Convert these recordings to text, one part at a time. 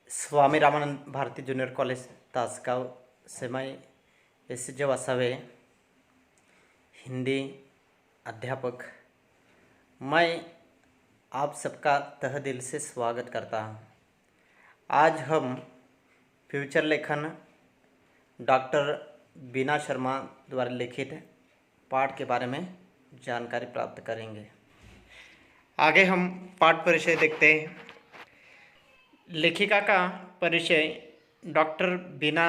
Swami Ramanand Bharti junior college Tasgaon से मैं SJ. Vasave Hindi अध्यापक। मैं आप सबका तह दिल से स्वागत करता हूं। आज हम फ्यूचर लेखन डॉक्टर बीना शर्मा द्वारा लिखित पाठ के बारे में जानकारी प्राप्त करेंगे। आगे हम पाठ परिचय देखते हैं। लेखिका का परिचय। डॉक्टर बीना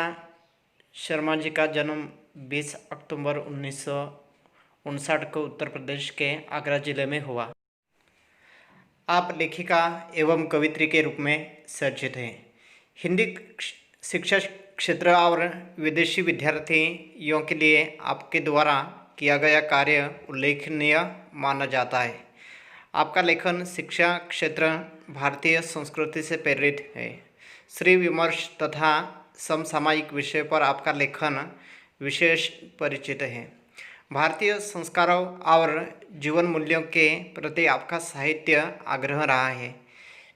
शर्मा जी का जन्म 20 अक्टूबर 1959 को उत्तर प्रदेश के आगरा जिले में हुआ। आप लेखिका एवं कवित्री के रूप में चर्चित हैं। हिंदी शिक्षा क्षेत्र और विदेशी विद्यार्थियों के लिए आपके द्वारा किया गया कार्य उल्लेखनीय माना जाता है। आपका लेखन शिक्षा क्षेत्र भारतीय संस्कृति से प्रेरित है। श्री विमर्श तथा समसामयिक विषय पर आपका लेखन विशेष परिचित है। भारतीय संस्कारों और जीवन मूल्यों के प्रति आपका साहित्य आग्रह रहा है।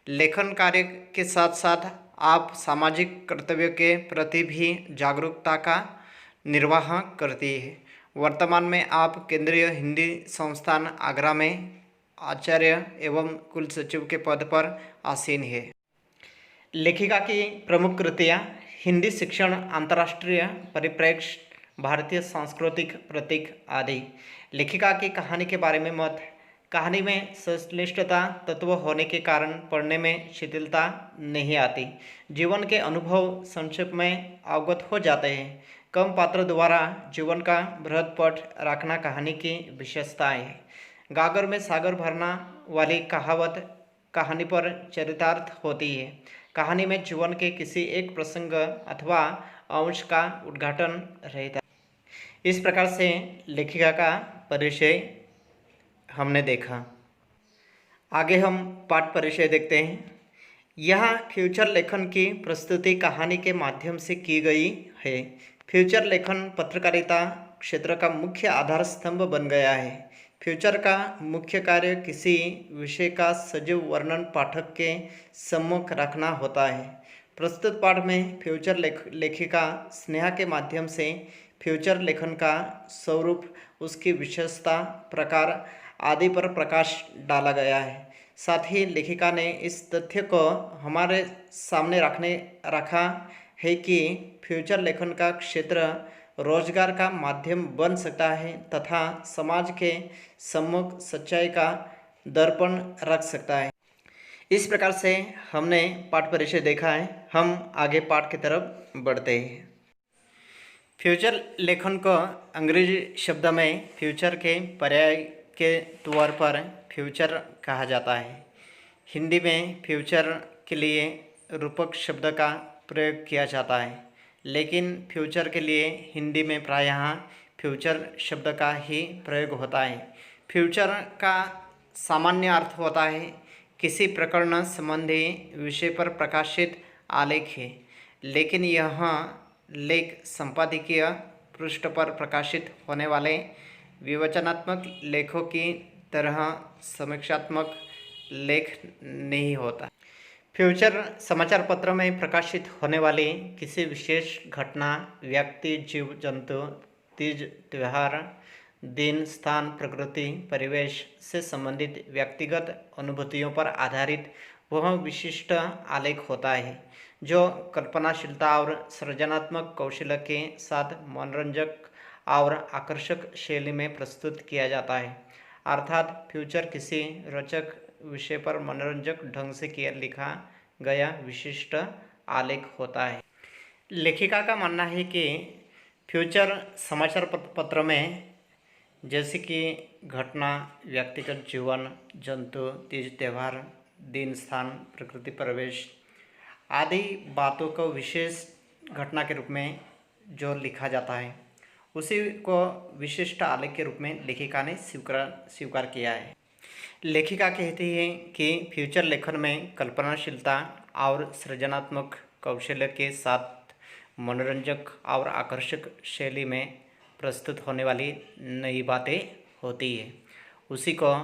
लेखन कार्य के साथ साथ आप सामाजिक कर्तव्य के प्रति भी जागरूकता का निर्वाह करती है। वर्तमान में आप केंद्रीय हिंदी संस्थान आगरा में आचार्य एवं कुल सचिव के पद पर आसीन है। लेखिका की प्रमुख कृतियाँ: हिंदी शिक्षण, अंतर्राष्ट्रीय परिप्रेक्ष्य, भारतीय सांस्कृतिक प्रतीक आदि। लेखिका की कहानी के बारे में मत: कहानी में संश्लिष्टता तत्व होने के कारण पढ़ने में शिथिलता नहीं आती। जीवन के अनुभव संक्षेप में अवगत हो जाते हैं। कम पात्र द्वारा जीवन का बृहद पट रखना कहानी की विशेषताएं है। गागर में सागर भरना वाली कहावत कहानी पर चरितार्थ होती है। कहानी में जीवन के किसी एक प्रसंग अथवा अंश का उद्घाटन रहता है। इस प्रकार से लेखिका का परिचय हमने देखा। आगे हम पाठ परिचय देखते हैं। यह फ्यूचर लेखन की प्रस्तुति कहानी के माध्यम से की गई है। फ्यूचर लेखन पत्रकारिता क्षेत्र का मुख्य आधार स्तंभ बन गया है। फ्यूचर का मुख्य कार्य किसी विषय का सजीव वर्णन पाठक के सम्मुख रखना होता है। प्रस्तुत पाठ में फ्यूचर लेखिका स्नेहा के माध्यम से फ्यूचर लेखन का स्वरूप, उसकी विशेषता, प्रकार आदि पर प्रकाश डाला गया है। साथ ही लेखिका ने इस तथ्य को हमारे सामने रखा है कि फ्यूचर लेखन का क्षेत्र रोजगार का माध्यम बन सकता है तथा समाज के सम्मुख सच्चाई का दर्पण रख सकता है। इस प्रकार से हमने पाठ परिचय देखा है। हम आगे पाठ की तरफ बढ़ते हैं। फ्यूचर लेखन को अंग्रेजी शब्द में फ्यूचर के पर्याय के तौर पर फ्यूचर कहा जाता है। हिंदी में फ्यूचर के लिए रूपक शब्द का प्रयोग किया जाता है, लेकिन फ्यूचर के लिए हिंदी में प्रायः फ्यूचर शब्द का ही प्रयोग होता है। फ्यूचर का सामान्य अर्थ होता है किसी प्रकरण संबंधी विषय पर प्रकाशित आलेख है, लेकिन यह लेख संपादकीय पृष्ठ पर प्रकाशित होने वाले विवेचनात्मक लेखों की तरह समीक्षात्मक लेख नहीं होता। फ्यूचर समाचार पत्र में प्रकाशित होने वाली किसी विशेष घटना, व्यक्ति, जीव जंतु, तीज त्यौहार, दिन, स्थान, प्रकृति, परिवेश से संबंधित व्यक्तिगत अनुभूतियों पर आधारित वह विशिष्ट आलेख होता है जो कल्पनाशीलता और सृजनात्मक कौशल के साथ मनोरंजक और आकर्षक शैली में प्रस्तुत किया जाता है। अर्थात फ्यूचर किसी रोचक विषय पर मनोरंजक ढंग से लिखा गया विशिष्ट आलेख होता है। लेखिका का मानना है कि फ्यूचर समाचार पत्र में जैसे कि घटना, व्यक्तिगत जीवन, जंतु, तीज त्यौहार, दिन, स्थान, प्रकृति, परिवेश आदि बातों को विशेष घटना के रूप में जो लिखा जाता है उसी को विशिष्ट आलेख के रूप में लेखिका ने स्वीकार किया है। लेखिका कहती है कि फ्यूचर लेखन में कल्पनाशीलता और सृजनात्मक कौशल के साथ मनोरंजक और आकर्षक शैली में प्रस्तुत होने वाली नई बातें होती है, उसी को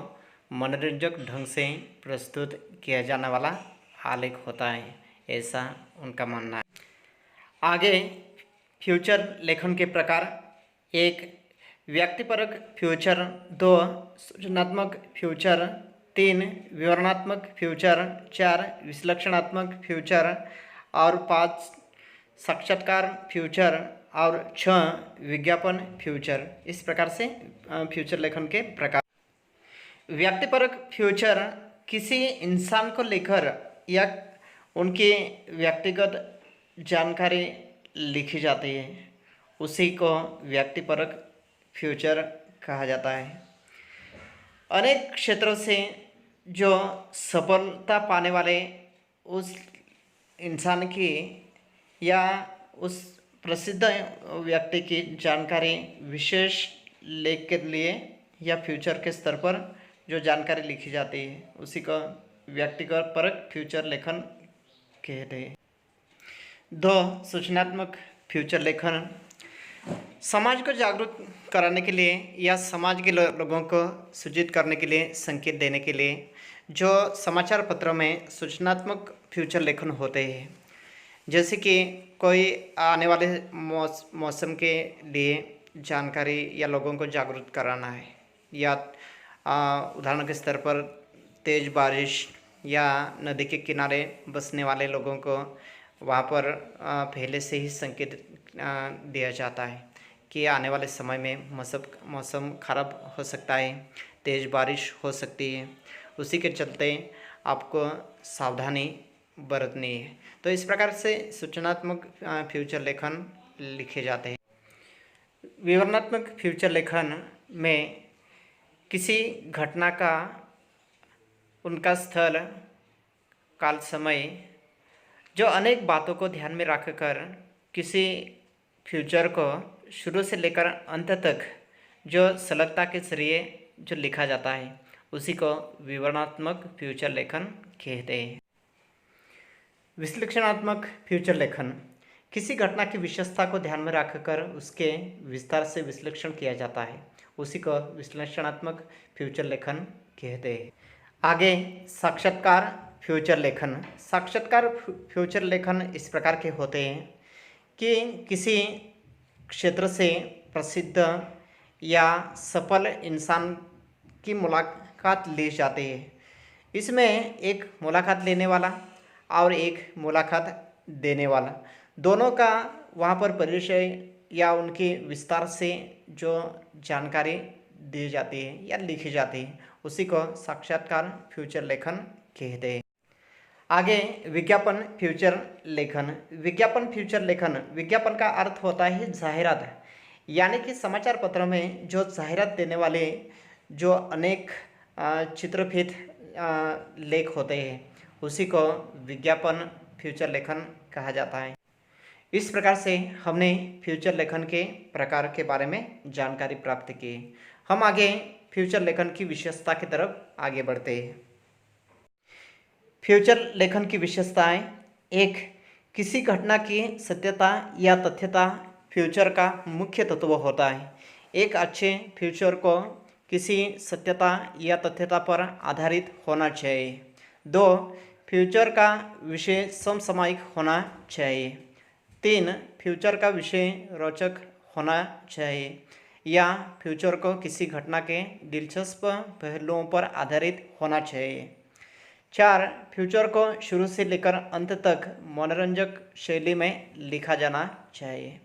मनोरंजक ढंग से प्रस्तुत किया जाने वाला आलेख होता है। ऐसा उनका मानना है। आगे फ्यूचर लेखन के प्रकार: 1. व्यक्तिपरक फ्यूचर, 2. सूचनात्मक फ्यूचर, 3. विवरणात्मक फ्यूचर, 4. विश्लेषणात्मक फ्यूचर और 5. साक्षात्कार फ्यूचर और 6. विज्ञापन फ्यूचर। इस प्रकार से फ्यूचर लेखन के प्रकार। व्यक्तिपरक फ्यूचर किसी इंसान को लेकर या उनकी व्यक्तिगत जानकारी लिखी जाती है, उसी को व्यक्तिपरक फ्यूचर कहा जाता है। अनेक क्षेत्रों से जो सफलता पाने वाले उस इंसान की या उस प्रसिद्ध व्यक्ति की जानकारी विशेष लेख के लिए या फ्यूचर के स्तर पर जो जानकारी लिखी जाती है, उसी को व्यक्तिगत परक फ्यूचर लेखन कहते हैं। 2. सूचनात्मक फ्यूचर लेखन समाज को जागरूक कराने के लिए या समाज के लोगों को सूचित करने के लिए, संकेत देने के लिए जो समाचार पत्रों में सूचनात्मक फ्यूचर लेखन होते हैं, जैसे कि कोई आने वाले मौसम के लिए जानकारी या लोगों को जागरूक कराना है, या उदाहरण के स्तर पर तेज़ बारिश या नदी के किनारे बसने वाले लोगों को वहाँ पर पहले से ही संकेत दिया जाता है कि आने वाले समय में मौसम खराब हो सकता है, तेज़ बारिश हो सकती है, उसी के चलते आपको सावधानी बरतनी है। तो इस प्रकार से सूचनात्मक फ्यूचर लेखन लिखे जाते हैं। विवरणात्मक फ्यूचर लेखन में किसी घटना का उनका स्थल, काल, समय, जो अनेक बातों को ध्यान में रखकर किसी फ्यूचर को शुरू से लेकर अंत तक जो सलगता के जरिए जो लिखा जाता है, उसी को विवरणात्मक फ्यूचर लेखन कहते हैं। विश्लेषणात्मक फ्यूचर लेखन किसी घटना की विशेषता को ध्यान में रखकर उसके विस्तार से विश्लेषण किया जाता है, उसी को विश्लेषणात्मक फ्यूचर लेखन कहते हैं। आगे साक्षात्कार फ्यूचर लेखन। साक्षात्कार फ्यूचर लेखन इस प्रकार के होते हैं कि किसी क्षेत्र से प्रसिद्ध या सफल इंसान की मुलाकात ली जाती है। इसमें एक मुलाकात लेने वाला और एक मुलाकात देने वाला, दोनों का वहाँ पर परिचय या उनकी विस्तार से जो जानकारी दी जाती है या लिखी जाती है, उसी को साक्षात्कार फ्यूचर लेखन कहते हैं। आगे विज्ञापन फ्यूचर लेखन। विज्ञापन फ्यूचर लेखन, विज्ञापन का अर्थ होता है जाहिरात, यानी कि समाचार पत्र में जो जाहिरात देने वाले जो अनेक चित्रफित लेख होते हैं, उसी को विज्ञापन फ्यूचर लेखन कहा जाता है। इस प्रकार से हमने फ्यूचर लेखन के प्रकार के बारे में जानकारी प्राप्त की। हम आगे फ्यूचर लेखन की विशेषता की तरफ आगे बढ़ते हैं। फ्यूचर लेखन की विशेषताएं: 1. किसी घटना की सत्यता या तथ्यता फ्यूचर का मुख्य तत्व होता है। एक अच्छे फ्यूचर को किसी सत्यता या तथ्यता पर आधारित होना चाहिए। 2. फ्यूचर का विषय समसामयिक होना चाहिए। 3. फ्यूचर का विषय रोचक होना चाहिए या फ्यूचर को किसी घटना के दिलचस्प पहलुओं पर आधारित होना चाहिए। 4. फ्यूचर को शुरू से लेकर अंत तक मनोरंजक शैली में लिखा जाना चाहिए।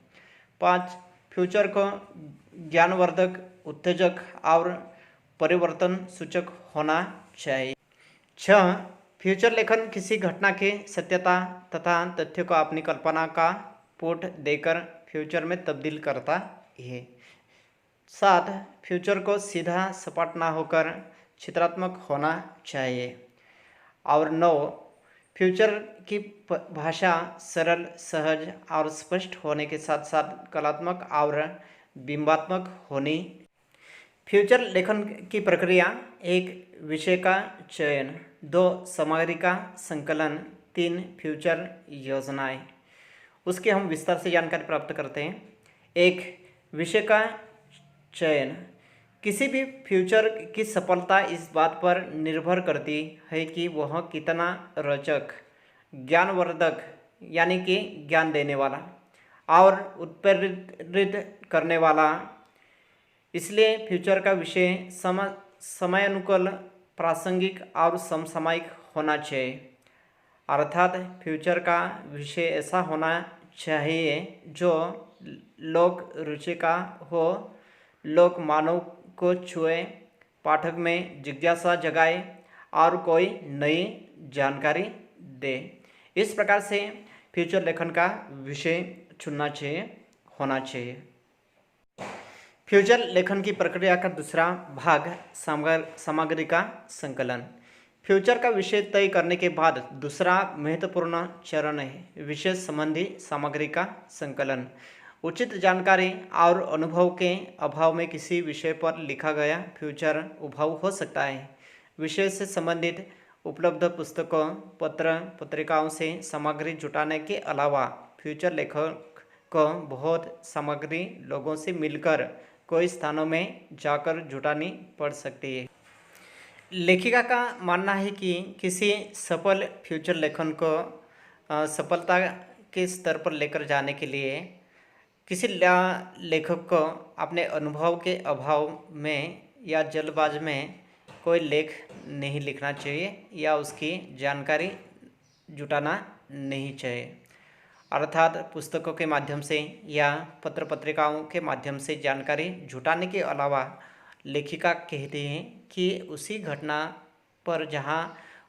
5. फ्यूचर को ज्ञानवर्धक, उत्तेजक और परिवर्तन सूचक होना चाहिए। 6. फ्यूचर लेखन किसी घटना के सत्यता तथा तथ्य को अपनी कल्पना का पुट देकर फ्यूचर में तब्दील करता है। 7. फ्यूचर को सीधा सपाट ना होकर चित्रात्मक होना चाहिए। और 9. फ्यूचर की भाषा सरल, सहज और स्पष्ट होने के साथ साथ कलात्मक और बिंबात्मक होनी। फ्यूचर लेखन की प्रक्रिया: 1. विषय का चयन, 2. सामग्री का संकलन, 3. फ्यूचर योजनाएं। उसके हम विस्तार से जानकारी प्राप्त करते हैं। 1. विषय का चयन। किसी भी फ्यूचर की सफलता इस बात पर निर्भर करती है कि वह कितना रोचक, ज्ञानवर्धक यानी कि ज्ञान देने वाला और उत्प्रेरित करने वाला। इसलिए फ्यूचर का विषय समयानुकूल, प्रासंगिक और समसामयिक होना चाहिए। अर्थात फ्यूचर का विषय ऐसा होना चाहिए जो लोक रुचि का हो, लोक मानव को छुए, पाठक में जिज्ञासा जगाए और कोई नई जानकारी दे। इस प्रकार से फ्यूचर लेखन का विषय चुनना चाहिए, होना चाहिए। फ्यूचर लेखन की प्रक्रिया का दूसरा भाग सामग्री का संकलन। फ्यूचर का विषय तय करने के बाद दूसरा महत्वपूर्ण चरण है विषय संबंधी सामग्री का संकलन। उचित जानकारी और अनुभव के अभाव में किसी विषय पर लिखा गया फ्यूचर उबाऊ हो सकता है। विषय से संबंधित उपलब्ध पुस्तकों, पत्र पत्रिकाओं से सामग्री जुटाने के अलावा फ्यूचर लेखक को बहुत सामग्री लोगों से मिलकर कई स्थानों में जाकर जुटानी पड़ सकती है। लेखिका का मानना है कि किसी सफल फ्यूचर लेखन को सफलता के स्तर पर लेकर जाने के लिए किसी लेखक को अपने अनुभव के अभाव में या जल्दबाज में कोई लेख नहीं लिखना चाहिए या उसकी जानकारी जुटाना नहीं चाहिए। अर्थात पुस्तकों के माध्यम से या पत्र पत्रिकाओं के माध्यम से जानकारी जुटाने के अलावा लेखिका कहती हैं कि उसी घटना पर जहां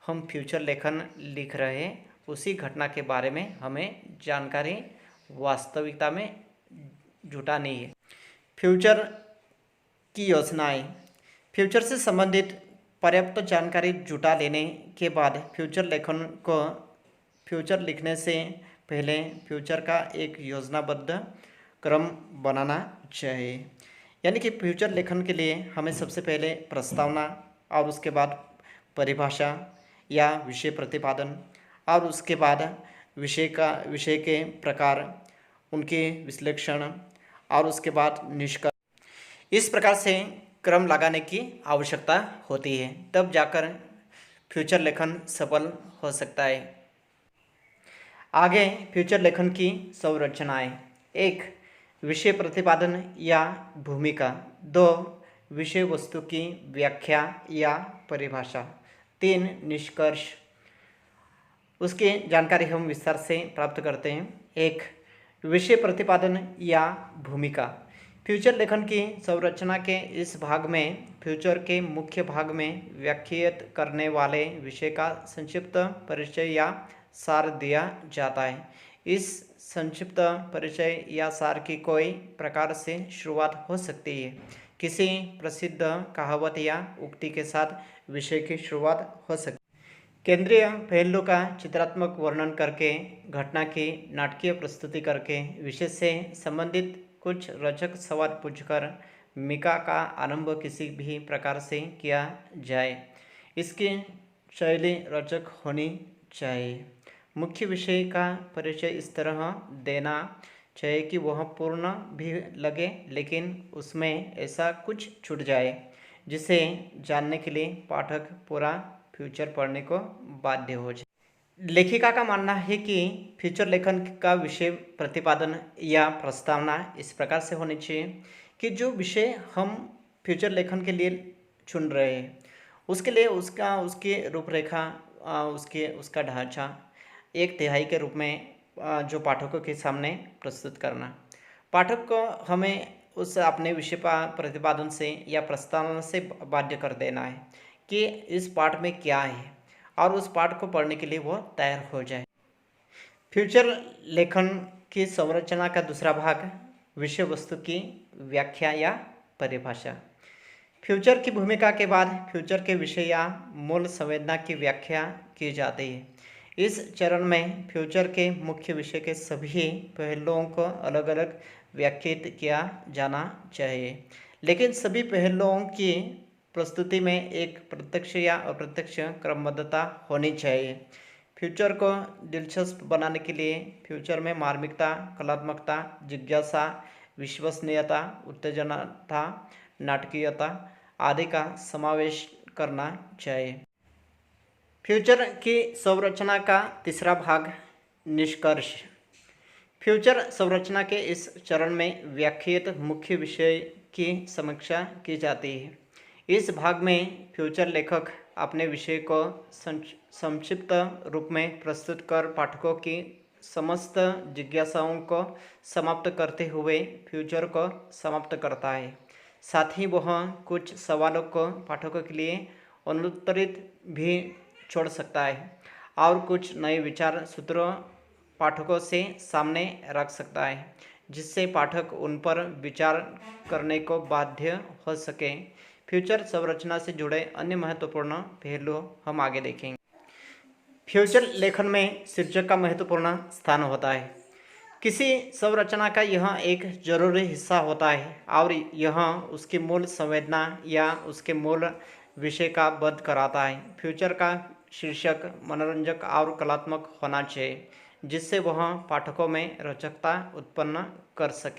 हम फ्यूचर लेखन लिख रहे हैं उसी घटना के बारे में हमें जानकारी वास्तविकता में जुटानी है। फ्यूचर की योजनाएं। फ्यूचर से संबंधित पर्याप्त जानकारी जुटा लेने के बाद फ्यूचर लिखने से पहले फ्यूचर का एक योजनाबद्ध क्रम बनाना चाहिए। यानी कि फ्यूचर लेखन के लिए हमें सबसे पहले प्रस्तावना और उसके बाद परिभाषा या विषय प्रतिपादन और उसके बाद विषय के प्रकार, उनके विश्लेषण और उसके बाद निष्कर्ष। इस प्रकार से क्रम लगाने की आवश्यकता होती है, तब जाकर फ्यूचर लेखन सफल हो सकता है। आगे फ्यूचर लेखन की संरचनाएं। 1. विषय प्रतिपादन या भूमिका। 2. विषय वस्तु की व्याख्या या परिभाषा। 3. निष्कर्ष। उसकी जानकारी हम विस्तार से प्राप्त करते हैं। 1. विषय प्रतिपादन या भूमिका। फ्यूचर लेखन की संरचना के इस भाग में फ्यूचर के मुख्य भाग में व्याख्यात करने वाले विषय का संक्षिप्त परिचय या सार दिया जाता है। इस संक्षिप्त परिचय या सार की कोई प्रकार से शुरुआत हो सकती है। किसी प्रसिद्ध कहावत या उक्ति के साथ विषय की शुरुआत हो सकती है। केंद्रीय पहलू का चित्रात्मक वर्णन करके, घटना की नाटकीय प्रस्तुति करके, विषय से संबंधित कुछ रोचक सवाल पूछकर मीका का आरंभ किसी भी प्रकार से किया जाए। इसकी शैली रोचक होनी चाहिए। मुख्य विषय का परिचय इस तरह देना चाहिए कि वह पूर्ण भी लगे, लेकिन उसमें ऐसा कुछ छूट जाए जिसे जानने के लिए पाठक पूरा फ्यूचर पढ़ने को बाध्य हो जाए। लेखिका का मानना है कि फ्यूचर लेखन का विषय प्रतिपादन या प्रस्तावना इस प्रकार से होनी चाहिए कि जो विषय हम फ्यूचर लेखन के लिए चुन रहे हैं उसके लिए उसकी रूपरेखा, उसका ढांचा एक तिहाई के रूप में जो पाठकों के सामने प्रस्तुत करना। पाठक को हमें उस अपने विषय पर प्रतिपादन से या प्रस्तावना से बाध्य कर देना है कि इस पाठ में क्या है और उस पाठ को पढ़ने के लिए वो तैयार हो जाए। फ्यूचर लेखन की संरचना का दूसरा भाग विषय वस्तु की व्याख्या या परिभाषा। फ्यूचर की भूमिका के बाद फ्यूचर के विषय या मूल संवेदना की व्याख्या की जाती है। इस चरण में फ्यूचर के मुख्य विषय के सभी पहलुओं को अलग अलग व्याख्यात किया जाना चाहिए, लेकिन सभी पहलुओं की प्रस्तुति में एक प्रत्यक्ष या अप्रत्यक्ष क्रमबद्धता होनी चाहिए। फ्यूचर को दिलचस्प बनाने के लिए फ्यूचर में मार्मिकता, कलात्मकता, जिज्ञासा, विश्वसनीयता, उत्तेजनता, नाटकीयता आदि का समावेश करना चाहिए। फ्यूचर की संरचना का तीसरा भाग, निष्कर्ष। फ्यूचर संरचना के इस चरण में व्याख्यात मुख्य विषय की समीक्षा की जाती है। इस भाग में फ्यूचर लेखक अपने विषय को संक्षिप्त रूप में प्रस्तुत कर पाठकों की समस्त जिज्ञासाओं को समाप्त करते हुए फ्यूचर को समाप्त करता है। साथ ही वह कुछ सवालों को पाठकों के लिए अनुत्तरित भी छोड़ सकता है और कुछ नए विचार सूत्रों पाठकों से सामने रख सकता है, जिससे पाठक उन पर विचार करने को बाध्य हो सके। फ्यूचर संरचना से जुड़े अन्य महत्वपूर्ण पहलू हम आगे देखेंगे। फ्यूचर लेखन में शीर्षक का महत्वपूर्ण स्थान होता है। किसी संरचना का यह एक जरूरी हिस्सा होता है और यह उसकी मूल संवेदना या उसके मूल विषय का बोध कराता है। फ्यूचर का शीर्षक मनोरंजक और कलात्मक होना चाहिए, जिससे वह पाठकों में रोचकता उत्पन्न कर सके।